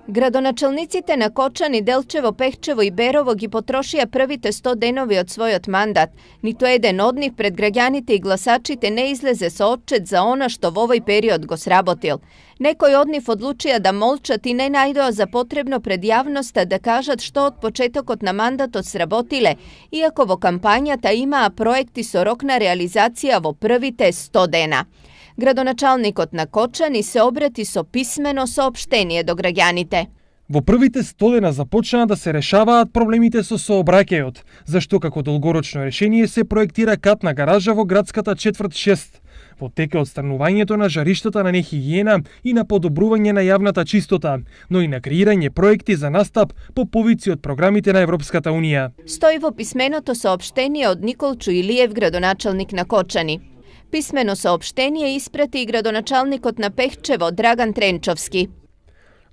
Градоначалниците на Кочани, Делчево, Пехчево и Берово ги потрошија првите 100 денови од својот мандат. Ниту еден од нив пред граѓаните и гласачите не излезе со отчет за она што во овој период го сработил. Некои од нив одлучија да молчат и не најдоа за потребно пред јавноста да кажат што од почетокот на мандатот сработиле, иако во кампањата имаа проекти со рок на реализација во првите 100 дена. Градоначалникот на Кочани се обрати со писмено соопштение до граѓаните. Во првите 100 дена започна да се решаваат проблемите со сообраќајот, зашто како долгорочно решение се проектира катна гаража во градската четврт 6. Во тек е отстранувањето на жариштата на нехигиена и на подобрување на јавната чистота, но и на креирање проекти за настап по повици од програмите на Европската Унија. Стои во писменото соопштение од Николчо Илиев, градоначалник на Кочани. Писмено соопштение испрати и градоначалникот на Пехчево Драган Тренчовски.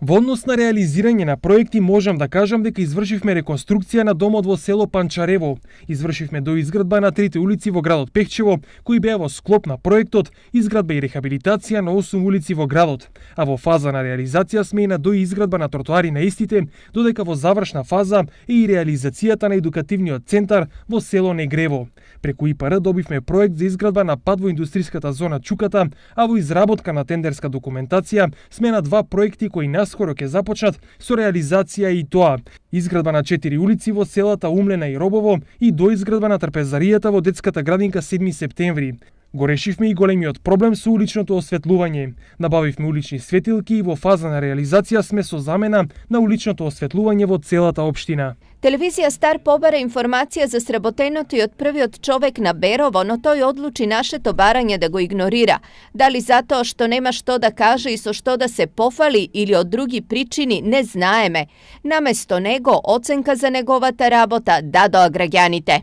Во однос на реализирање на проекти можам да кажам дека извршивме реконструкција на домот во село Панчарево, извршивме доизградба на 3 улици во градот Пехчево, кои беа во склоп на проектот, изградба и рехабилитација на 8 улици во градот, а во фаза на реализација сме и на доизградба на тротоари на истите, додека во завршна фаза е и реализацијата на едукативниот центар во село Негрево. Преку ИПР добивме проект за изградба на пат во индустријската зона Чуката, а во изработка на тендерска документација сме на 2 проекти кои наскоро ќе започнат со реализација и тоа. Изградба на 4 улици во селата Умлена и Робово и доизградба на трпезаријата во детската градинка 7 септември. Го решивме и големиот проблем со уличното осветлување. Набавивме улични светилки и во фаза на реализација сме со замена на уличното осветлување во целата општина. Телевизија Стар побара информација за сработеното и од првиот човек на Берово, но тој одлучи нашето барање да го игнорира. Дали затоа што нема што да каже и со што да се пофали или од други причини, не знаеме. Наместо него, оценка за неговата работа дадоа граѓаните.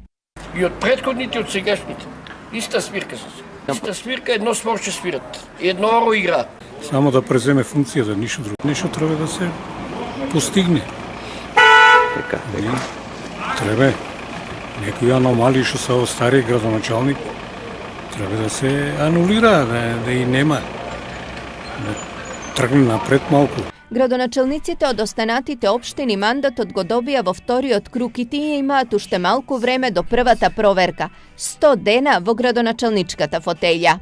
И од претходните, од сегашните. Иста свирка се. Иста свирка, едно спорче свират. Едно оро играат. Само да преземе функцијата, ништо друго. Нешто треба да се постигне. Така. Треба некои аномалии што се стари градоначалник треба да се анулира, да и нема. Да тргне напред малку. Градоначалниците од останатите општини мандатот го добија во вториот круг и тие имаат уште малку време до првата проверка. 100 дена во градоначалничката фотеља.